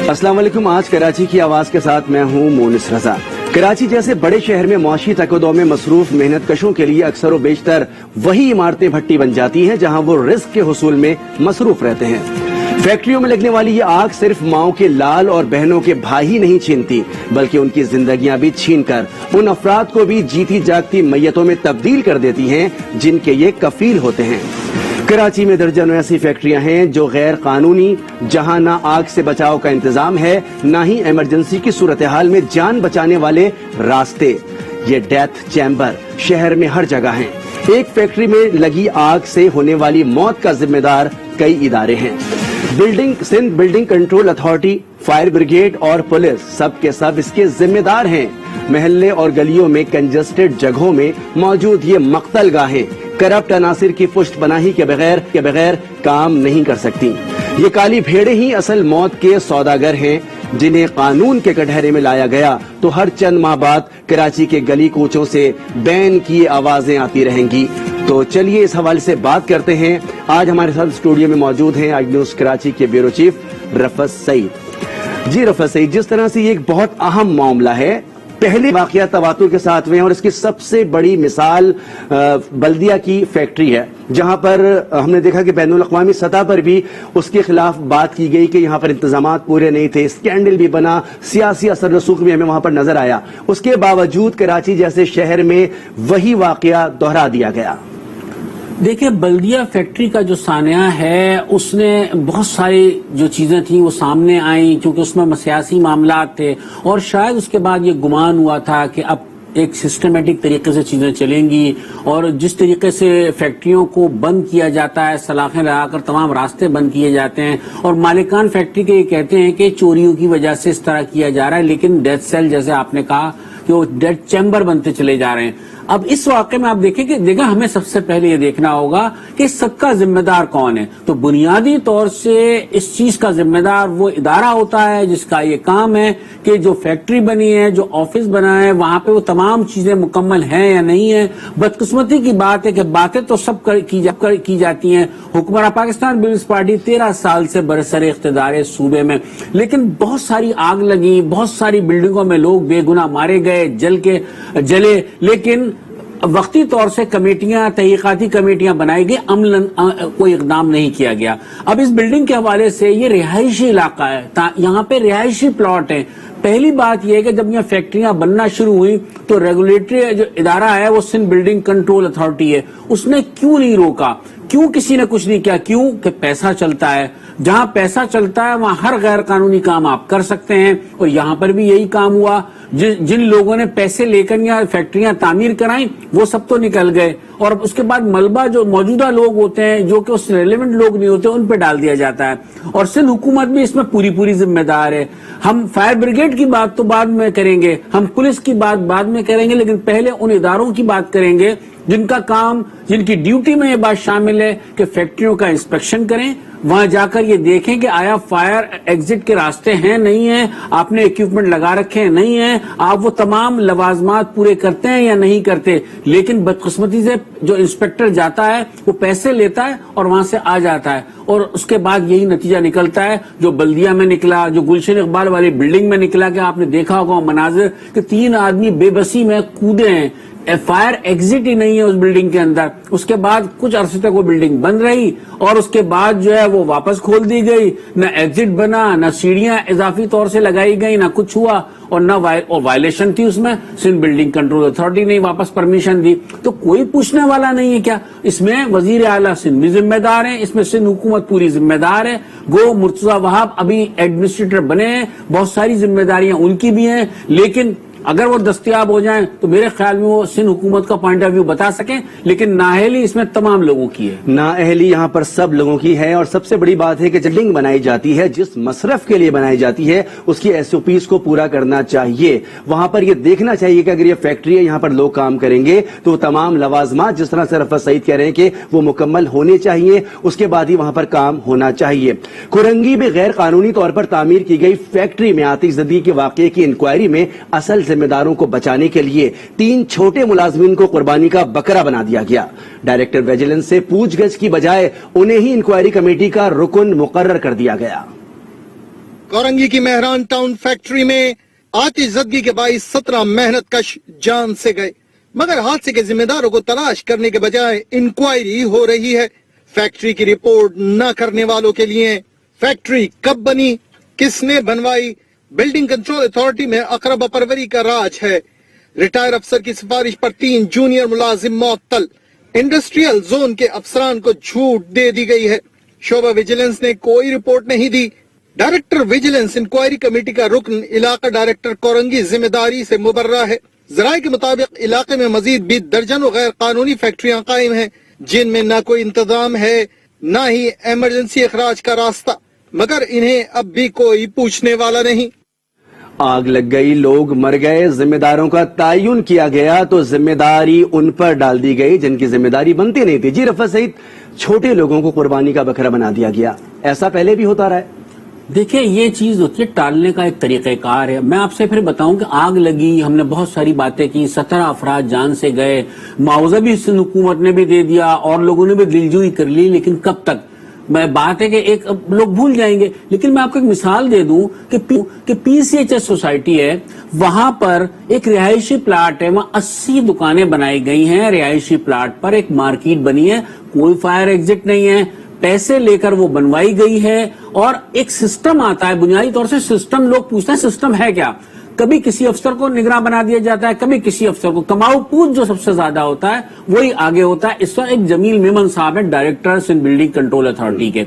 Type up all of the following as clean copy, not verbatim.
السلام علیکم. آج کراچی کی آواز کے ساتھ میں ہوں مونس رضا. کراچی جیسے بڑے شہر میں معاشی تقاضوں میں مصروف محنت کشوں کے لیے اکثر و بیشتر وہی عمارتیں بھٹی بن جاتی ہیں جہاں وہ رزق کے حصول میں مصروف رہتے ہیں. فیکٹریوں میں لگنے والی یہ آگ صرف ماؤں کے لال اور بہنوں کے بھائی نہیں چھینتی بلکہ ان کی زندگیاں بھی چھین کر ان افراد کو بھی جیتی جاگتی میتوں میں تبدیل کر دیتی ہیں جن کے یہ کفیل ہوتے ہیں. کراچی میں درجنوں ایسی فیکٹریاں ہیں جو غیر قانونی، جہاں نہ آگ سے بچاؤ کا انتظام ہے نہ ہی ایمرجنسی کی صورتحال میں جان بچانے والے راستے. یہ ڈیتھ چیمبر شہر میں ہر جگہ ہیں. ایک فیکٹری میں لگی آگ سے ہونے والی موت کا ذمہ دار کئی ادارے ہیں. Sindh building control authority, fire brigade اور پولیس سب کے سب اس کے ذمہ دار ہیں. محلے اور گلیوں میں کنجسٹڈ جگہوں میں موجود یہ مقتل گاہیں کرپٹ عناصر کی پشت پناہی کے بغیر کام نہیں کر سکتی. یہ کالی بھیڑیں ہی اصل موت کے سوداگر ہیں جنہیں قانون کے کٹہرے میں لایا گیا تو ہر چند ماہ بعد کراچی کے گلی کوچوں سے بین کی آوازیں آتی رہیں گی. تو چلیے اس حوالے سے بات کرتے ہیں. آج ہمارے ساتھ اسٹوڈیو میں موجود ہیں آج نیوز کراچی کے بیورو چیف رفعت سعید. جی رفعت سعید، جس طرح سے یہ ایک بہت اہم معاملہ ہے، پہلے واقعات تواتر کے ساتھ ہوئے ہیں اور اس کی سب سے بڑی مثال بلدیہ کی فیکٹری ہے جہاں پر ہم نے دیکھا کہ بین الاقوامی سطح پر بھی اس کے خلاف بات کی گئی کہ یہاں پر انتظامات پورے نہیں تھے، اسکینڈل بھی بنا، سیاسی اثر رسوخ بھی ہمیں وہاں پر نظر آیا. اس کے باوجود کراچی جیسے شہر میں وہی واقعہ دہرا دیا گیا. دیکھیں، بلدیہ فیکٹری کا جو سانحہ ہے اس نے بہت ساری جو چیزیں تھیں وہ سامنے آئیں کیونکہ اس میں سیاسی معاملات تھے اور شاید اس کے بعد یہ گمان ہوا تھا کہ اب ایک سسٹمیٹک طریقے سے چیزیں چلیں گی اور جس طریقے سے فیکٹریوں کو بند کیا جاتا ہے، سلاخیں لگا کر تمام راستے بند کیے جاتے ہیں اور مالکان فیکٹری کے یہ کہتے ہیں کہ چوریوں کی وجہ سے اس طرح کیا جا رہا ہے، لیکن ڈیتھ سیل جیسے آپ نے کہا کہ وہ ڈیتھ چیمبر بنتے چلے جا رہے ہیں. اب اس واقعے میں آپ دیکھیں کہ ہمیں سب سے پہلے یہ دیکھنا ہوگا کہ سب کا ذمہ دار کون ہے. تو بنیادی طور سے اس چیز کا ذمہ دار وہ ادارہ ہوتا ہے جس کا یہ کام ہے کہ جو فیکٹری بنی ہے، جو آفس بنا ہے، وہاں پہ وہ تمام چیزیں مکمل ہیں یا نہیں ہیں. بدقسمتی کی بات ہے کہ باتیں تو سب کی جاتی ہیں. حکمراں پاکستان پیپلز پارٹی 13 سال سے برسر اقتدار ہے صوبے میں، لیکن بہت ساری آگ لگی، بہت ساری بلڈنگوں میں لوگ بے گناہ مارے گئے، جلے، لیکن وقتی طور سے کمیٹیاں، تحقیقاتی کمیٹیاں بنائی گئی، عملاً کوئی اقدام نہیں کیا گیا. اب اس بلڈنگ کے حوالے سے یہ رہائشی علاقہ ہے، یہاں پہ رہائشی پلاٹ ہیں. پہلی بات یہ ہے کہ جب یہ فیکٹریاں بننا شروع ہوئی تو ریگولیٹری جو ادارہ ہے وہ سندھ بلڈنگ کنٹرول اتھارٹی ہے، اس نے کیوں نہیں روکا؟ کیوں کسی نے کچھ نہیں کیا؟ کیوں کہ پیسہ چلتا ہے. جہاں پیسہ چلتا ہے وہاں ہر غیر قانونی کام آپ کر سکتے ہیں اور یہاں پر بھی یہی کام ہوا. جن لوگوں نے پیسے لے کر یا فیکٹریاں تعمیر کرائیں وہ سب تو نکل گئے اور اس کے بعد ملبہ جو موجودہ لوگ ہوتے ہیں جو کہ اس ریلیونٹ لوگ نہیں ہوتے ان پہ ڈال دیا جاتا ہے اور سندھ حکومت بھی اس میں پوری ذمہ دار ہے. ہم فائر بریگیڈ کی بات تو بعد میں کریں گے، ہم پولیس کی بات بعد میں کریں گے، لیکن پہلے ان اداروں کی بات کریں گے جن کا کام، جن کی ڈیوٹی میں یہ بات شامل ہے کہ فیکٹریوں کا انسپیکشن کریں، وہاں جا کر یہ دیکھیں کہ آیا فائر ایگزٹ کے راستے ہیں نہیں ہیں، آپ نے ایکوپمنٹ لگا رکھے ہیں نہیں ہیں، آپ وہ تمام لوازمات پورے کرتے ہیں یا نہیں کرتے. لیکن بدقسمتی سے جو انسپیکٹر جاتا ہے وہ پیسے لیتا ہے اور وہاں سے آ جاتا ہے اور اس کے بعد یہی نتیجہ نکلتا ہے جو بلدیہ میں نکلا، جو گلشن اقبال والی بلڈنگ میں نکلا کہ آپ نے دیکھا ہوگا مناظر کہ 3 آدمی بے بسی میں کودے ہیں. فائر ایگزٹ ہی نہیں ہے اس بلڈنگ کے اندر. اس کے بعد کچھ عرصے تک وہ بلڈنگ بند رہی اور اس کے بعد جو ہے وہ واپس کھول دی گئی، نہ ایگزٹ بنا، نہ سیڑھیاں اضافی طور سے لگائی گئی، نہ کچھ ہوا اور نہ وائلیشن تھی اس میں. سندھ بلڈنگ کنٹرول اتھارٹی نے واپس پرمیشن دی. تو کوئی پوچھنے والا نہیں ہے کیا؟ اس میں وزیر اعلیٰ سندھ بھی ذمہ دار ہیں، اس میں سندھ حکومت پوری ذمہ دار ہے. گو مرتضیٰ وہاب ابھی ایڈمنسٹریٹر بنے ہیں، بہت ساری ذمہ داریاں ان کی بھی ہیں، لیکن اگر وہ دستیاب ہو جائیں تو میرے خیال میں وہ سندھ حکومت کا پوائنٹ آف ویو بتا سکیں. لیکن نااہلی اس میں تمام لوگوں کی ہے، نااہلی یہاں پر سب لوگوں کی ہے. اور سب سے بڑی بات ہے کہ جب بلڈنگ بنائی جاتی ہے، جس مصرف کے لیے بنائی جاتی ہے، اس کی SOPs کو پورا کرنا چاہیے. وہاں پر یہ دیکھنا چاہیے کہ اگر یہ فیکٹری ہے، یہاں پر لوگ کام کریں گے تو تمام لوازمات جس طرح سے رفعت سعید کہہ رہے ہیں کہ وہ مکمل ہونے چاہیے، اس کے بعد ہی وہاں پر کام ہونا چاہیے. کورنگی میں غیر قانونی طور پر تعمیر کی گئی فیکٹری میں آتش زدگی کے واقعے کی انکوائری میں اصل ذمہ داروں کو بچانے کے لیے 3 چھوٹے ملازمین کو قربانی کا بکرا بنا دیا گیا. ڈائریکٹر ویجیلنس سے پوچھ گچھ کی بجائے انہیں ہی انکوائری کمیٹی کا رکن مقرر کر دیا گیا. कोरंगी की मेहरान टाउन फैक्ट्री में आतिशज़दगी के बाइस 17 मेहनत कश जान से गए, मगर हादसे के जिम्मेदारों को तलाश करने के बजाय इंक्वायरी हो रही है। फैक्ट्री की रिपोर्ट न करने वालों के लिए फैक्ट्री कब बनी, किसने बनवाई, बिल्डिंग कंट्रोल अथॉरिटी में अकरब परवरी का राज है। रिटायर अफसर की सिफारिश पर 3 जूनियर मुलाजिम मुअत्तल। इंडस्ट्रियल जोन के अफसरान को छूट दे दी गई है। शोबा विजिलेंस ने कोई रिपोर्ट नहीं दी। डायरेक्टर विजिलेंस इंक्वायरी कमेटी का रुकन इलाका डायरेक्टर कोरंगी जिम्मेदारी से मुबर्रा है। जराये के मुताबिक इलाके में मजीद भी दर्जनों गैर कानूनी फैक्ट्रियां कायम हैं, जिनमें न कोई इंतजाम है न ही इमरजेंसी अखराज का रास्ता, मगर इन्हें अब भी कोई पूछने वाला नहीं। आग लग गई, लोग मर गए, जिम्मेदारों का तायुन किया गया तो जिम्मेदारी उन पर डाल दी गई जिनकी जिम्मेदारी बनती नहीं थी। जी, रफत सईद, छोटे लोगों को कुर्बानी का बकरा बना दिया गया, ऐसा पहले भी होता रहा है। देखिए, ये चीज होती है टालने का एक तरीकेकार है। मैं आपसे फिर बताऊं कि आग लगी, हमने बहुत सारी बातें की, 17 अफराद जान से गए, मुआवजा भी हुकूमत ने भी दे दिया और लोगों ने भी दिलजोई कर ली, लेकिन कब तक? मैं बात है कि एक लोग भूल जाएंगे। लेकिन मैं आपको एक मिसाल दे दूं कि पीसीएचएस सोसाइटी है, वहां पर एक रिहायशी प्लाट है, वहां 80 दुकानें बनाई गई हैं रिहायशी प्लाट पर, एक मार्केट बनी है, कोई फायर एग्जिट नहीं है, पैसे लेकर वो बनवाई गई है और एक सिस्टम आता है। बुनियादी तौर से सिस्टम, लोग पूछते हैं सिस्टम है क्या? कभी किसी अफसर को निगरान बना दिया जाता है, कभी किसी अफसर को। कमाऊ पूछ जो सबसे ज्यादा होता है वही आगे होता है। इस वक्त एक जमील मेमन साहब है, director in building control authority के,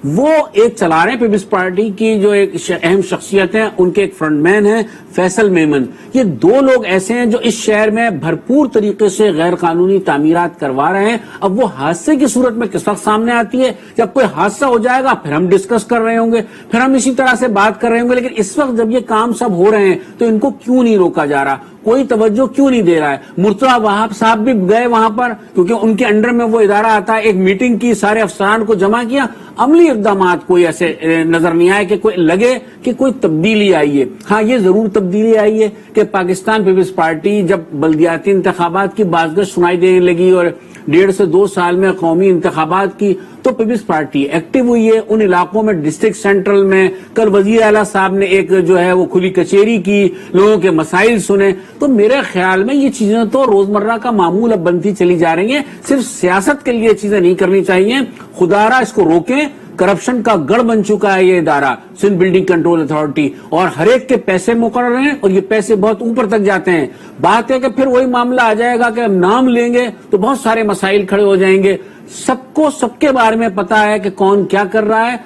वो एक चला रहे हैं पीपल्स पार्टी की जो एक अहम शख्सियत है, उनके एक फ्रंटमैन है फैसल मेमन। ये 2 लोग ऐसे हैं जो इस शहर में भरपूर तरीके से गैर कानूनी तामीरात करवा रहे हैं। अब वो हादसे की सूरत में किस वक्त सामने आती है? जब कोई हादसा हो जाएगा फिर हम डिस्कस कर रहे होंगे, फिर हम इसी तरह से बात कर रहे होंगे। लेकिन इस वक्त जब ये काम सब हो रहे हैं तो इनको क्यों नहीं रोका जा रहा? कोई तवज्जो क्यों नहीं दे रहा है? मुर्तजा वहाब साहब भी गए वहां पर, क्योंकि उनके अंडर में वो इदारा आता है। एक मीटिंग की, सारे अफसरान को जमा किया, अमली इक़दामात कोई ऐसे नजर नहीं आए कि कोई लगे कि कोई तब्दीली आई है। हाँ, ये जरूर तब्दीली आई है कि पाकिस्तान पीपल्स पार्टी जब बल्दियाती इंतखाबात की बाज़गश्त सुनाई देने लगी और 1.5 से 2 साल में कौमी इंतखाबात की, तो पीपल्स पार्टी एक्टिव हुई है उन इलाकों में। डिस्ट्रिक्ट सेंट्रल में कल वजीर आला साहब ने एक जो है वो खुली कचेरी की, लोगों के मसाइल सुने। तो मेरे ख्याल में ये चीजें तो रोजमर्रा का मामूल अब बनती चली जा रही हैं। सिर्फ सियासत के लिए चीजें नहीं करनी चाहिए, खुदारा इसको रोकें। करप्शन का गढ़ बन चुका है ये इदारा सिंध बिल्डिंग कंट्रोल अथॉरिटी, और हर एक के पैसे मुकर्रर हैं और ये पैसे बहुत ऊपर तक जाते हैं। बात है कि फिर वही मामला आ जाएगा कि हम नाम लेंगे तो बहुत सारे मसाइल खड़े हो जाएंगे। सबको सबके बारे में पता है कि कौन क्या कर रहा है,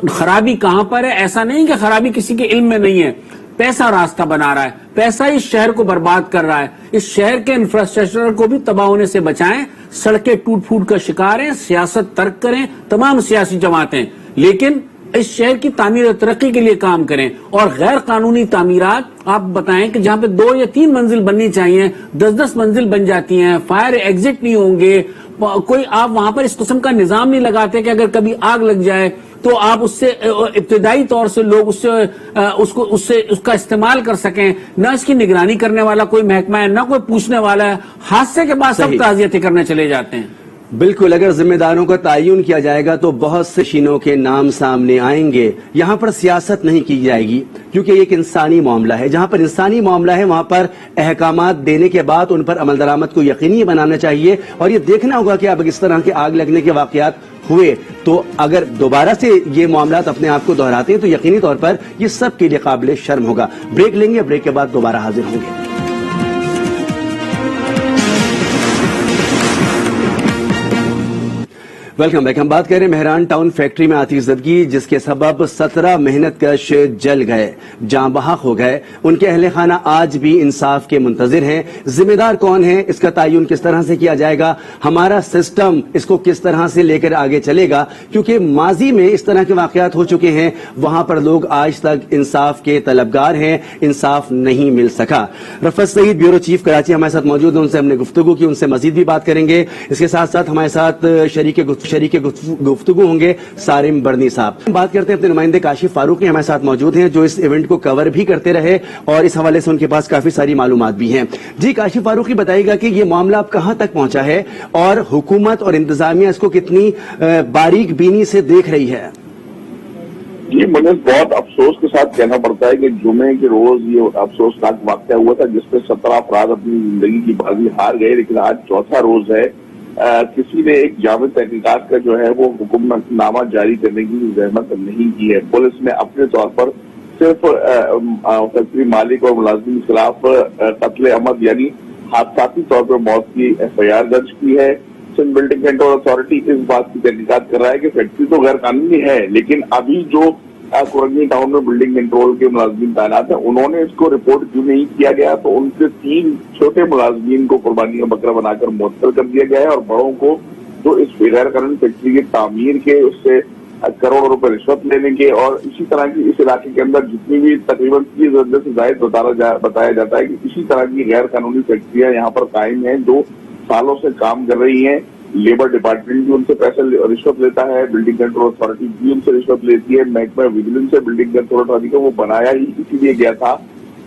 खराबी कहां पर है। ऐसा नहीं कि खराबी किसी के इल्म में नहीं है, पैसा रास्ता बना रहा है, पैसा इस शहर को बर्बाद कर रहा है। इस शहर के इंफ्रास्ट्रक्चर को भी तबाह होने से बचाएं। सड़कें टूट फूट का शिकार हैं, सियासत तर्क करें तमाम सियासी जमातें, लेकिन इस शहर की तामीर और तरक्की के लिए काम करें। और गैर कानूनी तामीरात आप बताएं कि जहां पे 2 या 3 मंजिल बननी चाहिए 10-10 मंजिल बन जाती हैं, फायर एग्जिट नहीं होंगे, कोई आप वहां पर इस किस्म का निजाम नहीं लगाते कि अगर कभी आग लग जाए तो आप उससे इब्तिदाई तौर से लोग उसका इस्तेमाल कर सकें। न इसकी निगरानी करने वाला कोई महकमा है, न कोई पूछने वाला है। हादसे के बाद सब ताज़ियतें करने चले जाते हैं। बिल्कुल, अगर जिम्मेदारों का तायुन किया जाएगा तो बहुत से शीनों के नाम सामने आएंगे। यहाँ पर सियासत नहीं की जाएगी क्योंकि एक इंसानी मामला है। जहाँ पर इंसानी मामला है वहाँ पर अहकामात देने के बाद उन पर अमल दरामद को यकीनी बनाना चाहिए। और ये देखना होगा कि अब इस तरह के आग लगने के वाकयात हुए तो अगर दोबारा से ये मामलात अपने आप को दोहराते हैं तो यकीनी तौर पर ये सब के लिए काबिल शर्म होगा। ब्रेक लेंगे, ब्रेक के बाद दोबारा हाजिर होंगे। Welcome back. हम बात कर रहे हैं मेहरान टाउन फैक्ट्री में आतिशज़दगी जिसके सबब 17 मेहनतकश जल गए, जाँ बहक हो गए। उनके अहले खाना आज भी इंसाफ के मुंतजिर हैं। जिम्मेदार कौन है, इसका तायुन किस तरह से किया जाएगा, हमारा सिस्टम इसको किस तरह से लेकर आगे चलेगा, क्योंकि माजी में इस तरह के वाकयात हो चुके हैं, वहां पर लोग आज तक इंसाफ के तलबगार हैं, इंसाफ नहीं मिल सका। रफत सईद ब्यूरो चीफ कराची हमारे साथ मौजूद हैं, उनसे हमने गुफ्तगू की, उनसे मजीद भी बात करेंगे। इसके साथ साथ हमारे साथ शरीके गुफ्तगू होंगे सारिम बर्नी साहब। बात करते हैं अपने नुमाइंदे काशिफ फारूकी हमारे साथ मौजूद हैं जो इस इवेंट को कवर भी करते रहे और इस हवाले से उनके पास काफी सारी मालूमात भी हैं। जी काशिफ फारूकी, बताइएगा कि ये मामला अब कहां तक पहुंचा है और हुकूमत और इंतजामिया इसको कितनी बारीक बीनी से देख रही है? یہ مجھے بہت افسوس کے ساتھ کہنا پڑتا ہے کہ جمعے کے روز یہ افسوسناک واقعہ ہوا تھا جس میں 17 افراد اپنی زندگی کی بازی ہار گئے، لیکن آج چوتھا روز ہے کسی نے ایک جامع تحقیقات کا جو ہے وہ حکم نامہ جاری کرنے کی زحمت نہیں کی ہے۔ پولیس نے اپنے طور پر صرف فیکٹری مالک اور ملازمین کے خلاف قتل عمد یعنی حادثاتی طور پر موت کی FIR درج کی ہے۔ سندھ بلڈنگ کنٹرول اتھارٹی اس بات کی تحقیقات کر رہا ہے کہ فیکٹری تو غیر قانونی ہے، لیکن ابھی جو کورنگی ٹاؤن میں بلڈنگ کنٹرول کے ملازمین تعینات ہیں انہوں نے اس کو رپورٹ کیوں نہیں کیا گیا، تو ان کے 3 چھوٹے ملازمین کو قربانی کا بکرا بنا کر معطل کر دیا گیا ہے، اور بڑوں کو جو اس غیر قانونی فیکٹری کی تعمیر کے اس سے کروڑوں روپے رشوت لینے کے اور اسی طرح کی اس علاقے کے اندر جتنی بھی تقریباً 30,000 سے زائد بتایا جاتا ہے کہ اسی طرح کی غیر قانونی فیکٹریاں یہاں پر قائم ہیں جو سالوں سے کام کر رہی ہیں۔ لیبر ڈپارٹمنٹ بھی ان سے پیسے رشوت لیتا ہے، بلڈنگ کنٹرول اتھارٹی بھی ان سے رشوت لیتی ہے۔ محکمہ وجیلنس سے بلڈنگ کنٹرول اتھارٹی کو وہ بنایا ہی اسی لیے گیا تھا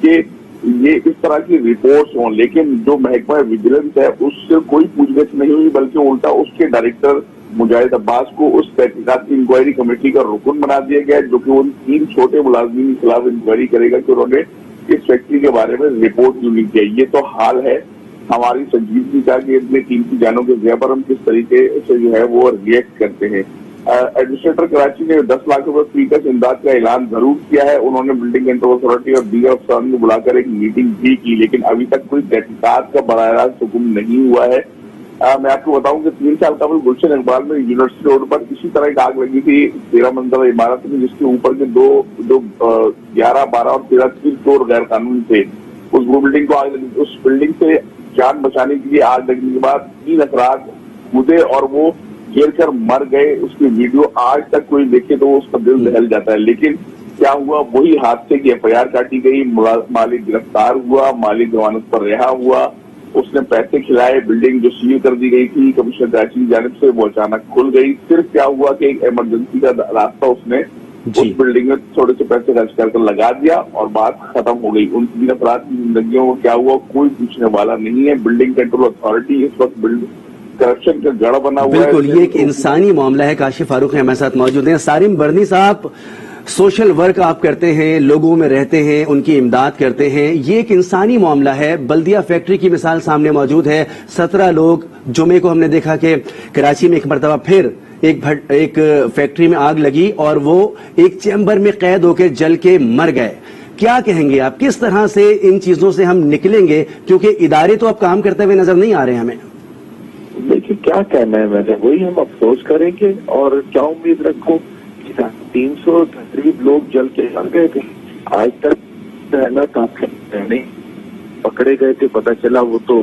کہ یہ اس طرح کی رپورٹس ہوں، لیکن جو محکمہ وجیلنس ہے اس سے کوئی پوچھ گچھ نہیں ہوئی، بلکہ الٹا اس کے ڈائریکٹر مجاہد عباس کو اس تحقیقات کی انکوائری کمیٹی کا رکن بنا دیا گیا جو کہ ان 3 چھوٹے ملازمین کے خلاف انکوائری کرے گا کہ انہوں نے اس فیکٹری کے بارے میں رپورٹ کیوں نہیں کیا۔ یہ تو حال ہے ہماری سنجیدگی کا کہ اتنے قیمتی جانوں کے ضیاع پر ہم کس طریقے سے جو ہے وہ ریئیکٹ کرتے ہیں۔ ایڈمنسٹریٹر کراچی نے 10 لاکھ روپے فری کا امداد کا اعلان ضرور کیا ہے۔ انہوں نے بلڈنگ کنٹرول اتھارٹی اور دیگر افسران کو بلا کر ایک میٹنگ بھی کی، لیکن ابھی تک کوئی تحقیقات کا براہ راست حکم نہیں ہوا ہے۔ میں آپ کو بتاؤں کہ 3 سال قبل گلشن اقبال میں یونیورسٹی روڈ پر اسی طرح ایک آگ لگی تھی 13 منزلہ عمارت میں، جس کے اوپر کے 11، 12 اور 13 3 فلور غیر قانونی تھے۔ اس بلڈنگ کو آگ لگی، اس بلڈنگ سے جان بچانے کے لیے آگ لگنے کے بعد 3 افراد کودے اور وہ گر کر مر گئے۔ اس کی ویڈیو آج تک کوئی دیکھے تو اس کا دل دہل جاتا ہے، لیکن کیا ہوا، وہی حادثے کی FIR کاٹی گئی، مالک گرفتار ہوا، مالک ضمانت پر رہا ہوا، اس نے پیسے کھلائے، بلڈنگ جو سیل کر دی گئی تھی کمشنر کراچی کی جانب سے وہ اچانک کھل گئی۔ صرف کیا ہوا کہ ایک ایمرجنسی کا راستہ اس نے اس بلڈنگ میں تھوڑے سے پیسے خرچ کر لگا دیا اور بات ختم ہو گئی۔ ان 3 افراد کی زندگیوں کو کیا ہوا کوئی پوچھنے والا نہیں ہے۔ بلڈنگ کنٹرول اتھارٹی اس وقت کرپشن کا گڑھ بنا ہوا ہے۔ بالکل، یہ ایک انسانی معاملہ ہے۔ کاشف فاروق ہمارے ساتھ موجود ہیں۔ سارم برنی صاحب، سوشل ورک آپ کرتے ہیں، لوگوں میں رہتے ہیں، ان کی امداد کرتے ہیں، یہ ایک انسانی معاملہ ہے۔ بلدیہ فیکٹری کی مثال سامنے موجود ہے، 17 لوگ، جمعے کو ہم نے دیکھا کہ کراچی میں ایک مرتبہ پھر ایک فیکٹری میں آگ لگی اور وہ ایک چیمبر میں قید ہو کے جل کے مر گئے۔ کیا کہیں گے آپ، کس طرح سے ان چیزوں سے ہم نکلیں گے، کیونکہ ادارے تو اب کام کرتے ہوئے نظر نہیں آ رہے ہمیں؟ دیکھیے کیا کہنا ہے، میں نے وہی ہم افسوس کریں گے اور کیا امید رکھوں، 300 تقریب لوگ جل کے مر گئے تھے، آج تک رہنا کافی نہیں پکڑے گئے تھے، پتہ چلا وہ تو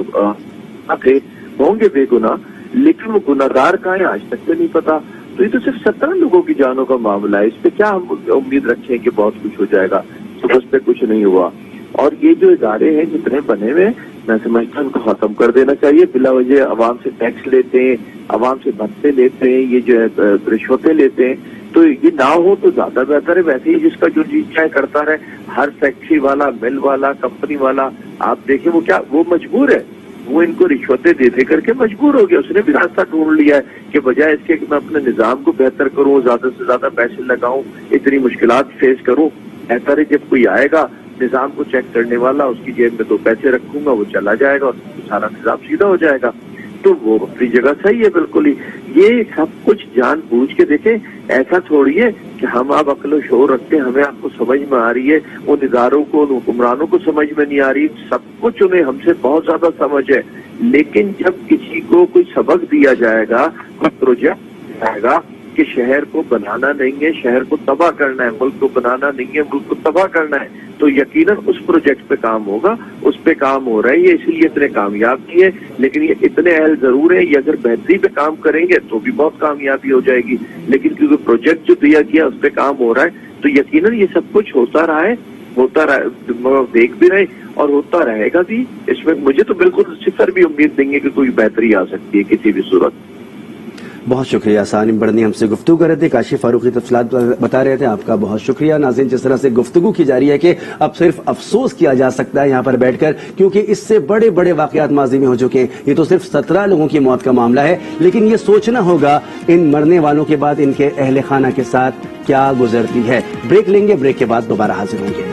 تھے ہوں گے بے گناہ، لیکن وہ گناہگار کہاں ہیں آج تک بھی نہیں پتا۔ تو یہ تو صرف 17 لوگوں کی جانوں کا معاملہ ہے، اس پہ کیا ہم امید رکھیں کہ بہت کچھ ہو جائے گا، تو اس پہ کچھ نہیں ہوا۔ اور یہ جو ادارے ہیں جتنے بنے ہوئے میں سمجھتا ہوں ان کو ختم کر دینا چاہیے۔ بلا وجہ عوام سے ٹیکس لیتے ہیں، عوام سے بھتے لیتے ہیں، یہ جو ہے رشوتیں لیتے ہیں، تو یہ نہ ہو تو زیادہ بہتر ہے۔ ویسے ہی جس کا جو جی چاہے کرتا رہے، ہر فیکٹری والا، مل والا، کمپنی والا، آپ دیکھیں وہ مجبور ہے، وہ ان کو رشوتیں دے کر کے مجبور ہو گیا۔ اس نے بھی راستہ ڈھونڈ لیا ہے کہ بجائے اس کے کہ میں اپنے نظام کو بہتر کروں، زیادہ سے زیادہ پیسے لگاؤں، اتنی مشکلات فیس کروں، بہتر ہے جب کوئی آئے گا نظام کو چیک کرنے والا، اس کی جیب میں 2 پیسے رکھوں گا، وہ چلا جائے گا اور سارا نظام سیدھا ہو جائے گا۔ تو وہ اپنی جگہ صحیح ہے بالکل ہی۔ یہ سب کچھ جان بوجھ کے دیکھیں، ایسا تھوڑی ہے کہ ہم آپ عقل و شعور رکھتے ہیں، ہمیں آپ کو سمجھ میں آ رہی ہے، ان اداروں کو، ان حکمرانوں کو سمجھ میں نہیں آ رہی، سب کچھ انہیں ہم سے بہت زیادہ سمجھ ہے، لیکن جب کسی کو کوئی سبق دیا جائے گا، کوئی پروجیکٹ آئے گا کہ شہر کو بنانا نہیں ہے، شہر کو تباہ کرنا ہے، ملک کو بنانا نہیں ہے، ملک کو تباہ کرنا ہے، تو یقیناً اس پروجیکٹ پہ کام ہوگا، اس پہ کام ہو رہا ہے، یہ اسی لیے اتنے کامیاب نہیں ہے، لیکن یہ اتنے اہل ضرور ہیں، یہ اگر بہتری پہ کام کریں گے تو بھی بہت کامیابی ہو جائے گی، لیکن کیونکہ پروجیکٹ جو دیا گیا اس پہ کام ہو رہا ہے، تو یقیناً یہ سب کچھ ہوتا رہا دیکھ بھی رہے اور ہوتا رہے گا بھی۔ اس میں مجھے تو بالکل صفر بھی امید نہیں ہے کہ کوئی بہتری آ سکتی ہے کسی بھی صورت۔ بہت شکریہ سالم بڑھنی ہم سے گفتگو کر رہے تھے. کاشف فاروقی تفصیلات بتا رہے تھے. آپ کا بہت شکریہ. ناظرین جس طرح سے گفتگو کی جا رہی ہے کہ اب صرف افسوس کیا جا سکتا ہے یہاں پر بیٹھ کر, کیونکہ اس سے بڑے بڑے واقعات ماضی میں ہو چکے ہیں. یہ تو صرف 17 لوگوں کی موت کا معاملہ ہے, لیکن یہ سوچنا ہوگا ان مرنے والوں کے بعد ان کے اہل خانہ کے ساتھ کیا گزرتی ہے. بریک لیں گے, بریک کے بعد دوبارہ حاضر ہوں گے.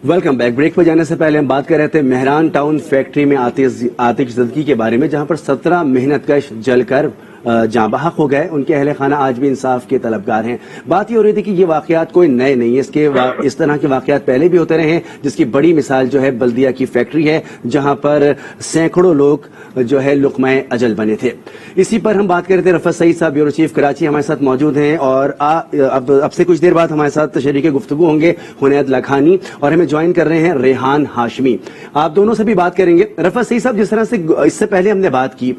Welcome back. بریک پہ جانے سے پہلے ہم بات کر رہے تھے مہران ٹاؤن فیکٹری میں آتش زدگی کے بارے میں, جہاں پر 17 محنت کش جل کر جاں بحق ہو گئے. ان کے اہل خانہ آج بھی انصاف کے طلبگار ہیں. بات یہ ہو رہی تھی کہ یہ واقعات کوئی نئے نہیں ہیں, اس طرح کے واقعات پہلے بھی ہوتے رہے ہیں, جس کی بڑی مثال جو ہے بلدیہ کی فیکٹری ہے, جہاں پر سینکڑوں لوگ جو ہے لقمہ اجل بنے تھے. اسی پر ہم بات کر رہے تھے. رفعت سعید صاحب بیورو چیف کراچی ہمارے ساتھ موجود ہیں, اور اب سے کچھ دیر بعد ہمارے ساتھ شریک گفتگو ہوں گے حنید لکھانی, اور ہمیں جوائن کر رہے ہیں ریحان ہاشمی. آپ دونوں سے بھی بات کریں گے. رفعت سعید صاحب, جس طرح سے اس سے پہلے ہم نے بات کی,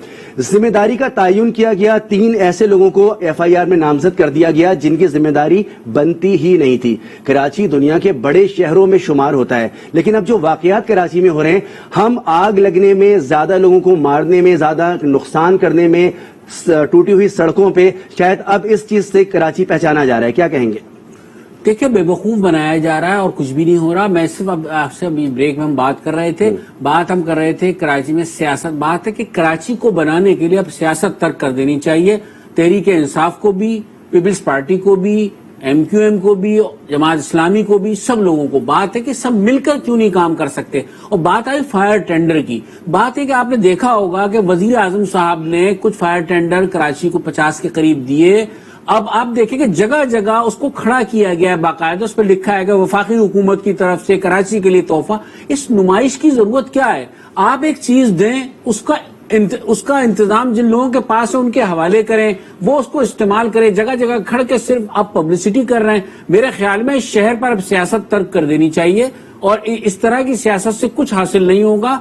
ذمہ داری کا تعین کیا گیا, 3 ایسے لوگوں کو FIR میں نامزد کر دیا گیا جن کی ذمہ داری بنتی ہی نہیں تھی. کراچی دنیا کے بڑے شہروں میں شمار ہوتا ہے, لیکن اب جو واقعات کراچی میں ہو رہے ہیں, ہم آگ لگنے میں, زیادہ لوگوں کو مارنے میں, زیادہ نقصان کرنے میں, ٹوٹی ہوئی سڑکوں پہ, شاید اب اس چیز سے کراچی پہچانا جا رہا ہے. کیا کہیں گے؟ دیکھیں, بے وقوف بنایا جا رہا ہے اور کچھ بھی نہیں ہو رہا. میں صرف آپ سے ابھی بریک میں ہم بات کر رہے تھے, ہم کر رہے تھے کراچی میں سیاست. بات ہے کہ کراچی کو بنانے کے لیے اب سیاست ترک کر دینی چاہیے. تحریک انصاف کو بھی, پیپلز پارٹی کو بھی, MQM کو بھی, جماعت اسلامی کو بھی, سب لوگوں کو. بات ہے کہ سب مل کر کیوں نہیں کام کر سکتے. اور بات آئی فائر ٹینڈر کی. بات ہے کہ آپ نے دیکھا ہوگا کہ وزیر اعظم صاحب نے کچھ فائر ٹینڈر کراچی کو 50 کے قریب دیے. اب آپ دیکھیں کہ جگہ جگہ اس کو کھڑا کیا گیا ہے, باقاعدہ اس پہ لکھا ہے کہ وفاقی حکومت کی طرف سے کراچی کے لیے تحفہ. اس نمائش کی ضرورت کیا ہے؟ آپ ایک چیز دیں, اس کا انتظام جن لوگوں کے پاس ہے ان کے حوالے کریں, وہ اس کو استعمال کریں. جگہ جگہ کھڑ کے صرف آپ پبلسٹی کر رہے ہیں. میرے خیال میں اس شہر پر اب سیاست ترک کر دینی چاہیے, اور اس طرح کی سیاست سے کچھ حاصل نہیں ہوگا.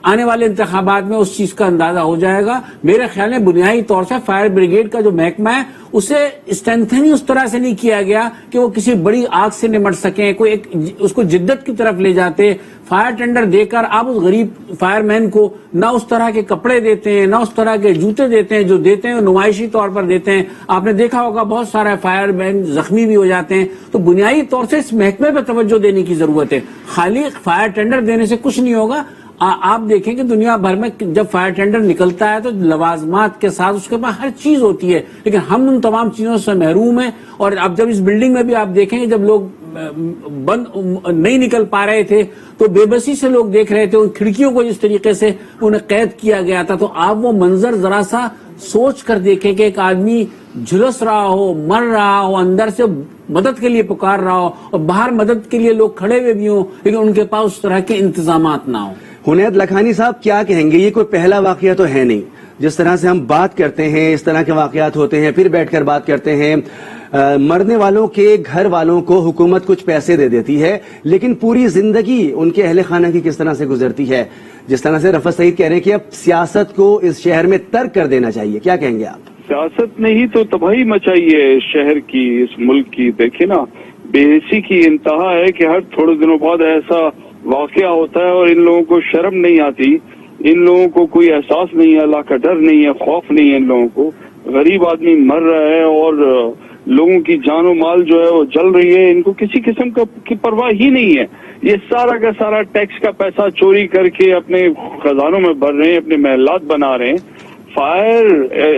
آنے والے انتخابات میں اس چیز کا اندازہ ہو جائے گا. میرے خیال میں بنیادی طور سے فائر بریگیڈ کا جو محکمہ ہے اسے اسٹرینتھن ہی اس طرح سے نہیں کیا گیا کہ وہ کسی بڑی آگ سے نمٹ سکیں. کوئی اس کو جدت کی طرف لے جاتے. فائر ٹینڈر دے کر آپ اس غریب فائر مین کو نہ اس طرح کے کپڑے دیتے ہیں, نہ اس طرح کے جوتے دیتے ہیں. جو دیتے ہیں وہ نمائشی طور پر دیتے ہیں. آپ نے دیکھا ہوگا بہت سارے فائر مین زخمی بھی ہو جاتے ہیں. تو بنیادی طور سے اس محکمے پہ توجہ دینے کی ضرورت ہے. خالی فائر ٹینڈر دینے سے کچھ نہیں ہوگا. آپ دیکھیں کہ دنیا بھر میں جب فائر ٹینڈر نکلتا ہے تو لوازمات کے ساتھ اس کے پاس ہر چیز ہوتی ہے, لیکن ہم ان تمام چیزوں سے محروم ہیں. اور اب جب اس بلڈنگ میں بھی آپ دیکھیں کہ جب لوگ نہیں نکل پا رہے تھے تو بے بسی سے لوگ دیکھ رہے تھے ان کھڑکیوں کو جس طریقے سے انہیں قید کیا گیا تھا. تو آپ وہ منظر ذرا سا سوچ کر دیکھیں کہ ایک آدمی جھلس رہا ہو, مر رہا ہو, اندر سے مدد کے لیے پکار رہا ہو, اور باہر مدد کے لیے لوگ کھڑے ہوئے بھی ہوں, لیکن ان کے پاس اس طرح کے انتظامات نہ ہوں. حنید لکھانی صاحب, کیا کہیں گے؟ یہ کوئی پہلا واقعہ تو ہے نہیں. جس طرح سے ہم بات کرتے ہیں, اس طرح کے واقعات ہوتے ہیں, پھر بیٹھ کر بات کرتے ہیں. مرنے والوں کے گھر والوں کو حکومت کچھ پیسے دے دیتی ہے, لیکن پوری زندگی ان کے اہل خانہ کی کس طرح سے گزرتی ہے. جس طرح سے رفعت سعید کہہ رہے ہیں کہ اب سیاست کو اس شہر میں ترک کر دینا چاہیے. کیا کہیں گے آپ؟ سیاست نے ہی تو تباہی مچائی ہے شہر کی, اس ملک کی. دیکھیں نا, بے حسی کی انتہا ہے کہ ہر تھوڑے دنوں بعد ایسا واقعہ ہوتا ہے اور ان لوگوں کو شرم نہیں آتی, ان لوگوں کو کوئی احساس نہیں ہے, اللہ کا ڈر نہیں ہے, خوف نہیں ہے ان لوگوں کو. غریب آدمی مر رہا ہے اور لوگوں کی جان و مال جو ہے وہ جل رہی ہے. ان کو کسی قسم کی پرواہ ہی نہیں ہے. یہ سارا کا سارا ٹیکس کا پیسہ چوری کر کے اپنے خزانوں میں بھر رہے ہیں, اپنے محلات بنا رہے ہیں. فائر,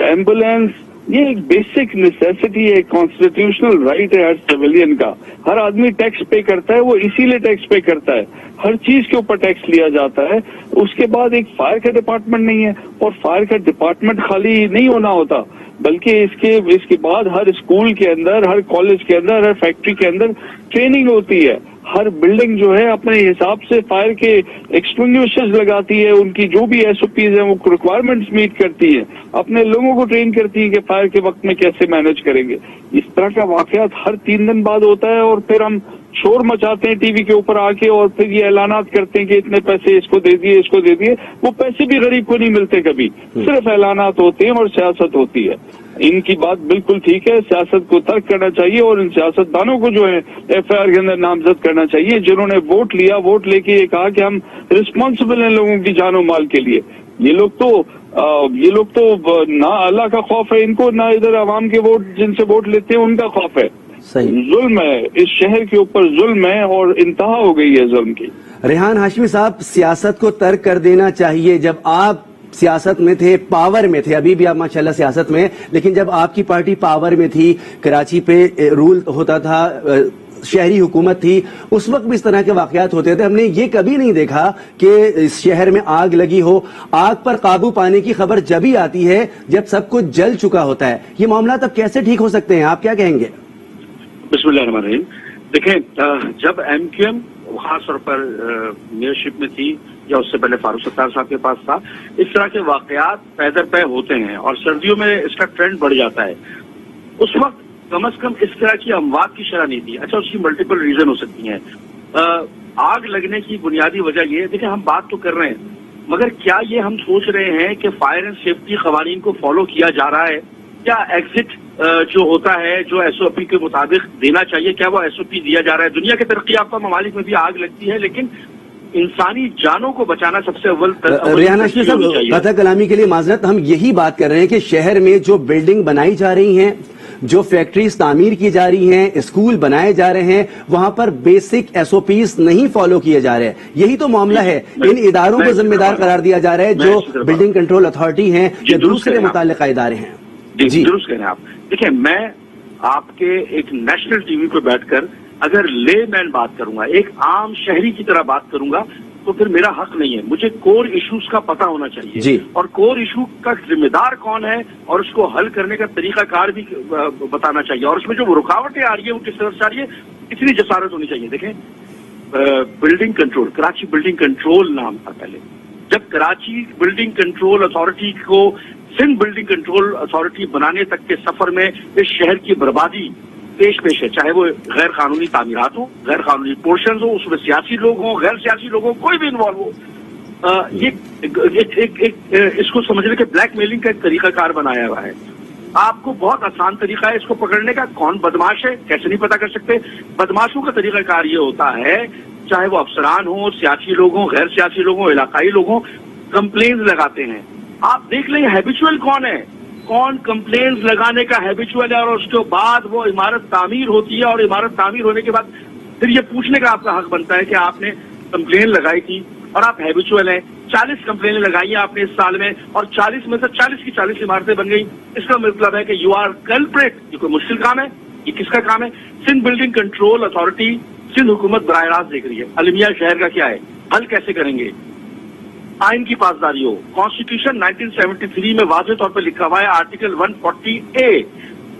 ایمبولینس, یہ ایک بیسک نیسیسٹی ہے, کانسٹیٹیوشنل رائٹ ہے ہر سویلین کا. ہر آدمی ٹیکس پے کرتا ہے, وہ اسی لیے ٹیکس پے کرتا ہے. ہر چیز کے اوپر ٹیکس لیا جاتا ہے. اس کے بعد ایک فائر کا ڈپارٹمنٹ نہیں ہے, اور فائر کا ڈپارٹمنٹ خالی نہیں ہونا ہوتا, بلکہ اس کے بعد ہر اسکول کے اندر, ہر کالج کے اندر, ہر فیکٹری کے اندر ٹریننگ ہوتی ہے. ہر بلڈنگ جو ہے اپنے حساب سے فائر کے ایکسٹنگوشرز لگاتی ہے, ان کی جو بھی SOPs ہیں وہ ریکوائرمنٹس میٹ کرتی ہے, اپنے لوگوں کو ٹرین کرتی ہے کہ فائر کے وقت میں کیسے مینج کریں گے. اس طرح کا واقعات ہر 3 دن بعد ہوتا ہے, اور پھر ہم शोर मचाते हैं टीवी के ऊपर आके और फिर ये ऐलानात करते हैं कि इतने पैसे इसको दे दिए, वो पैसे भी गरीब को नहीं मिलते कभी, सिर्फ ऐलानात होते हैं और सियासत होती है। इनकी बात बिल्कुल ठीक है, सियासत को तर्क करना चाहिए और इन सियासतदानों को जो है एफआईआर के अंदर नामजद करना चाहिए, जिन्होंने वोट लिया, वोट लेके ये कहा कि हम रिस्पॉन्सिबल हैं लोगों की जानो माल के लिए। ये लोग तो ना अल्लाह का खौफ है इनको, ना इधर अवाम के वोट जिनसे वोट लेते हैं उनका खौफ है। सही। जुल्म है, इस शहर के ऊपर जुल्म है और इंतहा हो गई है जुल्म की। रेहान हाशमी साहब, सियासत को तर्क कर देना चाहिए। जब आप सियासत में थे, पावर में थे, अभी भी आप माशाल्लाह सियासत में, लेकिन जब आपकी पार्टी पावर में थी, कराची पे रूल होता था, शहरी हुकूमत थी, उस वक्त भी इस तरह के वाकयात होते थे। हमने ये कभी नहीं देखा कि इस शहर में आग लगी हो। आग पर काबू पाने की खबर जब ही आती है जब सब कुछ जल चुका होता है। ये मामला तब कैसे ठीक हो सकते हैं, आप क्या कहेंगे? बिस्मिल्लाहिर्रहमानिर्रहीम। देखें, जब एमक्यूएम खास तौर पर मेयरशिप में थी या उससे पहले फारूक सत्तार साहब के पास था, इस तरह के वाकयात पै दर पै होते हैं और सर्दियों में इसका ट्रेंड बढ़ जाता है। उस वक्त कम से कम इस तरह की अमवात की शरह नहीं थी। अच्छा, उसकी मल्टीपल रीजन हो सकती हैं। आग लगने की बुनियादी वजह ये है, देखिए हम बात तो कर रहे हैं, मगर क्या ये हम सोच रहे हैं कि फायर एंड सेफ्टी कवानीन को फॉलो किया जा रहा है? क्या एग्जिट जो होता है, जो एसओपी के मुताबिक देना चाहिए, क्या वो एसओपी दिया जा रहा है? दुनिया के तरक्की याफ्ता ममालिक में भी आग लगती है, लेकिन इंसानी जानों को बचाना सबसे अव्वल रेहान हाशमी साहब, कथा कलामी के लिए माजरत, हम यही बात कर रहे हैं कि शहर में जो बिल्डिंग बनाई जा रही हैं, जो फैक्ट्रीज तामीर की जा रही हैं, स्कूल बनाए जा रहे हैं, वहां पर बेसिक एसओपीज नहीं फॉलो किए जा रहे हैं। यही तो मामला है। इन इदारों को जिम्मेदार करार दिया जा रहा है जो बिल्डिंग कंट्रोल अथॉरिटी हैं या दूसरे मुताल्लिका इदारे हैं। जी दुरुस्त कह रहे हैं आप। देखिए, मैं आपके एक नेशनल टीवी पे बैठकर अगर लेमैन बात करूंगा, एक आम शहरी की तरह बात करूंगा, तो फिर मेरा हक नहीं है। मुझे कोर इश्यूज का पता होना चाहिए जी। और कोर इशू का जिम्मेदार कौन है और उसको हल करने का तरीकाकार भी बताना चाहिए, और उसमें जो रुकावटें आ रही है वो किस तरह से आ रही है, इतनी जसारत होनी चाहिए। देखें, building control, Karachi building control नाम था पहले। जब कराची बिल्डिंग कंट्रोल अथॉरिटी को सिंध बिल्डिंग कंट्रोल अथॉरिटी बनाने तक के सफर में इस शहर की बर्बादी पेश है, चाहे वो गैर कानूनी तामीरात हो, गैर कानूनी पोर्शन हो, उसमें सियासी लोग हों, गैर सियासी लोग हों, कोई भी इन्वॉल्व हो, ये इसको समझने के ब्लैकमेलिंग का एक तरीकाकार बनाया हुआ है। आपको बहुत आसान तरीका है इसको पकड़ने का। कौन बदमाश है कैसे नहीं पता कर सकते। बदमाशों का तरीकाकार ये होता है, चाहे वो अफसरान हो, सियासी लोग हों, गैर सियासी लोग हों, इलाकाई लोग हों, कंप्लेन्स लगाते हैं। आप देख लें हैबिचुअल कौन है, कौन कंप्लेन्स लगाने का हैबिचुअल है, और उसके बाद वो इमारत तामीर होती है, और इमारत तामीर होने के बाद फिर ये पूछने का आपका हक बनता है कि आपने कंप्लेन लगाई थी और आप हैबिचुअल हैं। 40 कंप्लेनें लगाई हैं आपने इस साल में, और 40 में से 40 की 40 इमारतें बन गई। इसका मतलब है कि यू आर कल्प्रेट। ये कोई मुश्किल काम है? ये किसका काम है? Sindh building control authority, Sindh हुकूमत बराह रास्त देख रही है। अलमिया शहर का क्या है, हल कैसे करेंगे? आइन की पासदारी हो। कॉन्स्टिट्यूशन 1973 में वाज़ेह तौर पर लिखा हुआ है, आर्टिकल 140A,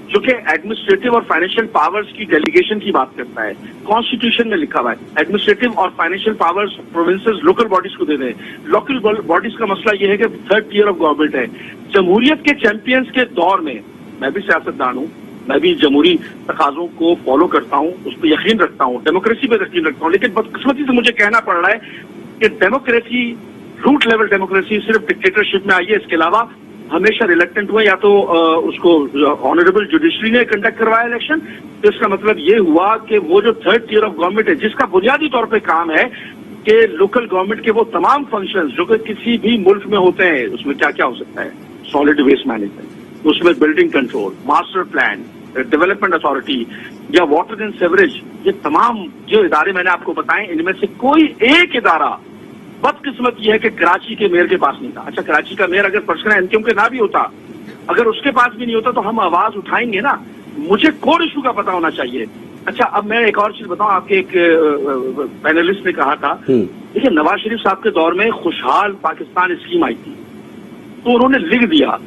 जो कि एडमिनिस्ट्रेटिव और फाइनेंशियल पावर्स की डेलीगेशन की बात करता है। कॉन्स्टिट्यूशन में लिखा हुआ है एडमिनिस्ट्रेटिव और financial powers provinces local bodies को दे दें। लोकल बॉडीज का मसला यह है कि थर्ड टियर ऑफ गवर्नमेंट है। जमहूरियत के चैंपियंस के दौर में, मैं भी सियासतदान हूँ, मैं भी जमहूरी तकाजों को फॉलो करता हूँ, उस पर यकीन रखता हूँ, डेमोक्रेसी पे यकीन रखता हूँ, लेकिन बदकिस्मती से मुझे कहना पड़ रहा है कि डेमोक्रेसी, रूट लेवल डेमोक्रेसी सिर्फ डिक्टेटरशिप में आई है। इसके अलावा हमेशा रिलेक्टेंट हुआ, या तो उसको ऑनरेबल जुडिशरी ने कंडक्ट करवाया इलेक्शन, तो इसका मतलब ये हुआ कि वो जो थर्ड टियर ऑफ गवर्नमेंट है, जिसका बुनियादी तौर पे काम है कि लोकल गवर्नमेंट के वो तमाम फंक्शंस जो कि किसी भी मुल्क में होते हैं, उसमें क्या क्या हो सकता है, सॉलिड वेस्ट मैनेजमेंट, उसमें building control, master plan, development authority या वाटर एंड सेवरेज, ये तमाम जो इदारे मैंने आपको बताए, इनमें से कोई एक इदारा, बदकिस्मत यह है कि कराची के मेयर के पास नहीं था। अच्छा, कराची का मेयर अगर पर्सनल एनक्यूएम के ना भी होता, अगर उसके पास भी नहीं होता, तो हम आवाज उठाएंगे ना। मुझे कोर इशू का पता होना चाहिए। अच्छा, अब मैं एक और चीज बताऊं, आपके एक पैनलिस्ट ने कहा था, देखिए नवाज शरीफ साहब के दौर में खुशहाल पाकिस्तान स्कीम आई थी, तो उन्होंने लिख दिया।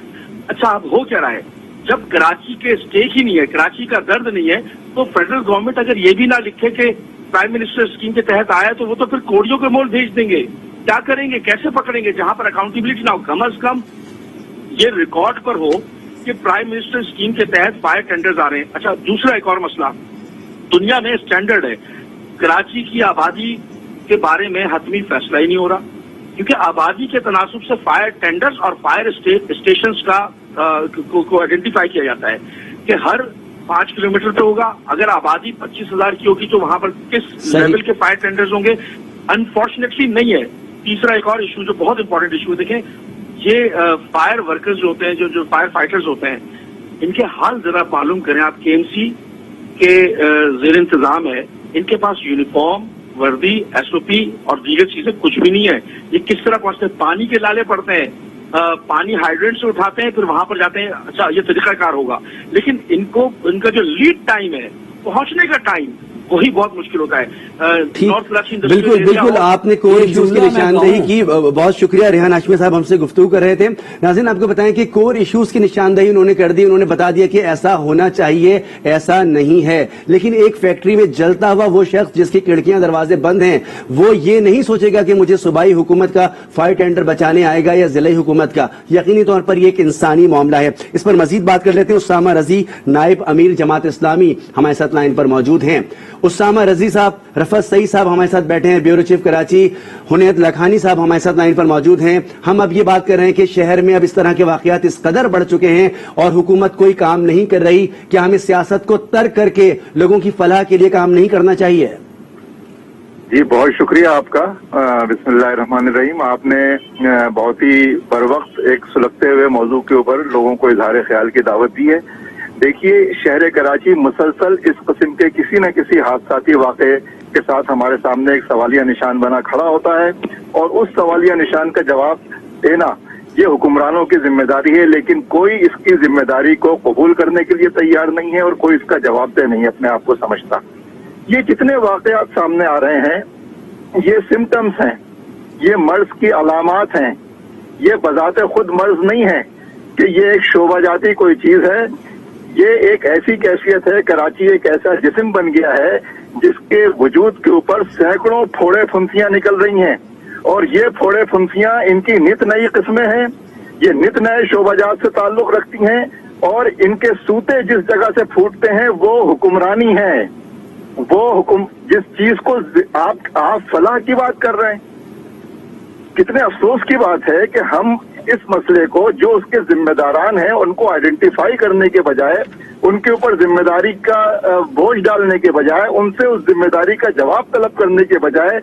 अच्छा, अब हो क्या रहा है, जब कराची के स्टेक ही नहीं है, कराची का दर्द नहीं है, तो फेडरल गवर्नमेंट अगर ये भी ना लिखे कि प्राइम मिनिस्टर स्कीम के तहत आया, तो वो तो फिर कोड़ियों के मोल भेज देंगे। क्या करेंगे, कैसे पकड़ेंगे जहां पर अकाउंटेबिलिटी ना हो? कम अज कम ये रिकॉर्ड पर हो कि प्राइम मिनिस्टर स्कीम के तहत फायर टेंडर्स आ रहे हैं। अच्छा, दूसरा एक और मसला, दुनिया में स्टैंडर्ड है कराची की आबादी के बारे में हतमी फैसला ही नहीं हो रहा, क्योंकि आबादी के तनासुब से फायर टेंडर्स और फायर स्टेशन को आइडेंटिफाई किया जाता है कि हर 5 किलोमीटर पे होगा। अगर आबादी 25,000 की होगी तो वहां पर किस लेवल के फायर टेंडर्स होंगे? अनफॉर्चुनेटली नहीं है। तीसरा एक और इशू जो बहुत इंपॉर्टेंट इशू है, देखें ये फायर वर्कर्स जो होते हैं, जो फायर फाइटर्स होते हैं, इनके हाल जरा मालूम करें आप। केएमसी के जेर इंतजाम है, इनके पास यूनिफॉर्म, वर्दी, एसओपी और दीगर चीजें कुछ भी नहीं है। ये किस तरह पहुंचते हैं? पानी के लाले पड़ते हैं, पानी हाइड्रेंट से उठाते हैं, फिर वहां पर जाते हैं। अच्छा, ये तरीकाकार होगा, लेकिन इनका जो लीड टाइम है, पहुंचने का टाइम, वही बहुत मुश्किल होता है। नॉर्थ लक्ष्य बिल्कुल आपने कोर इश्यूज की निशानदेही की, बहुत शुक्रिया। रेहान हाशमी साहब हमसे गुफ्तगू कर रहे थे। नाज़रीन, आपको बताएं कि कोर इश्यूज की निशानदेही उन्होंने कर दी। उन्होंने बता दिया कि ऐसा होना चाहिए, ऐसा नहीं है। लेकिन एक फैक्ट्री में जलता हुआ वो शख्स जिसकी खिड़कियां दरवाजे बंद हैं, वो ये नहीं सोचेगा कि मुझे सूबाई हुकूमत का फायर टेंडर बचाने आएगा या जिला हुकूमत का। यकीनी तौर पर यह एक इंसानी मामला है। इस पर मजीद बात कर लेते हैं। उसामा रजी, नायब अमीर जमात इस्लामी, हमारे साथ लाइन पर मौजूद हैं। उसामा रजी साहब, रफत सईद साहब हमारे साथ बैठे हैं, ब्यूरो चीफ कराची। हुनैत लखानी साहब हमारे साथ लाइन पर मौजूद हैं। हम अब ये बात कर रहे हैं कि शहर में अब इस तरह के वाकयात इस कदर बढ़ चुके हैं और हुकूमत कोई काम नहीं कर रही। क्या हमें सियासत को तर्क करके लोगों की फलाह के लिए काम नहीं करना चाहिए? जी, बहुत शुक्रिया आपका। बिस्मिल्लाहिर्रहमानिर्रहीम। आपने बहुत ही बर वक्त एक सुलगते हुए मौजू के ऊपर लोगों को इजहार ख्याल की दावत दी है। देखिए, शहर कराची मुसलसल इस किस्म के किसी न किसी हादसाती वाक़े के साथ हमारे सामने एक सवालिया निशान बना खड़ा होता है, और उस सवालिया निशान का जवाब देना ये हुक्मरानों की जिम्मेदारी है। लेकिन कोई इसकी जिम्मेदारी को कबूल करने के लिए तैयार नहीं है और कोई इसका जवाबदेह नहीं है अपने आप को समझता। ये जितने वाक़यात सामने आ रहे हैं, ये सिम्टम्स हैं, ये मर्ज की अलामात हैं। ये बजाते खुद मर्ज नहीं है कि ये एक शोभा जाती कोई चीज है। ये एक ऐसी कैफियत है, कराची एक ऐसा जिस्म बन गया है जिसके वजूद के ऊपर सैकड़ों फोड़े फुंसियां निकल रही हैं, और ये फोड़े फुंसियां इनकी नित नई किस्में हैं। ये नित नए शोबाजात से ताल्लुक रखती हैं, और इनके सूते जिस जगह से फूटते हैं वो हुक्मरानी है। वो जिस चीज को आप फलाह की बात कर रहे हैं, कितने अफसोस की बात है कि हम इस मसले को जो उसके जिम्मेदारान हैं उनको आइडेंटिफाई करने के बजाय, उनके ऊपर जिम्मेदारी का बोझ डालने के बजाय, उनसे उस जिम्मेदारी का जवाब तलब करने के बजाय,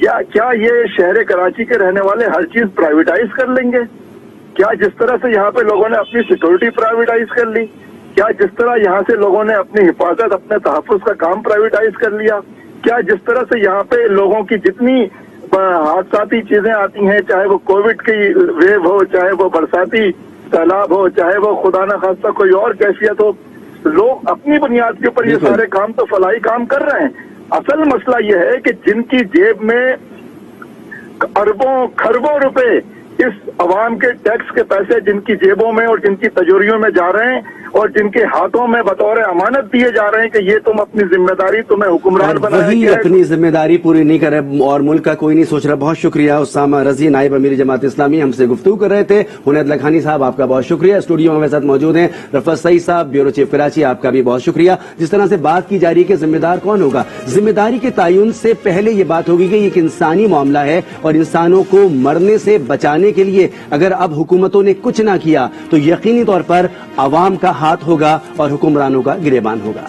क्या ये शहर कराची के रहने वाले हर चीज प्राइवेटाइज कर लेंगे? क्या जिस तरह से यहाँ पे लोगों ने अपनी सिक्योरिटी प्राइवेटाइज कर ली, क्या जिस तरह यहाँ से लोगों ने अपनी हिफाजत, अपने तहफ़्फ़ुज़ का काम प्राइवेटाइज कर लिया, क्या जिस तरह से यहाँ पे लोगों की जितनी हादसाती चीजें आती हैं, चाहे वो कोविड की वेव हो, चाहे वो बरसाती सैलाब हो, चाहे वो खुदा न खास्ता कोई और कैफियत हो, लोग अपनी बुनियाद के ऊपर ये सारे काम तो फलाही काम कर रहे हैं। असल मसला ये है कि जिनकी जेब में अरबों खरबों रुपए इस अवाम के टैक्स के पैसे जिनकी जेबों में और जिनकी तिजोरियों में जा रहे हैं, और जिनके हाथों में बतौर अमानत दिए जा रहे हैं कि ये तुम अपनी जिम्मेदारी, तुम्हें हुक्मरान बनाया वही अपनी जिम्मेदारी पूरी नहीं कर रहे और मुल्क का कोई नहीं सोच रहा। बहुत शुक्रिया उसामा रजी, नायब अमीर जमात इस्लामी, हमसे गुफ्तगू कर रहे थे। हुनैत लखानी साहब, आपका बहुत शुक्रिया। स्टूडियो में हमारे साथ मौजूद हैं रफत सईद साहब, ब्यूरो चीफ कराची, आपका भी बहुत शुक्रिया। जिस तरह से बात की जा रही है कि जिम्मेदार कौन होगा, जिम्मेदारी के तयन से पहले ये बात होगी कि एक इंसानी मामला है, और इंसानों को मरने से बचाने के लिए अगर अब हुकूमतों ने कुछ ना किया तो यकीनी तौर पर अवाम का हाथ होगा और हुक्मरानों का गिरेबान होगा।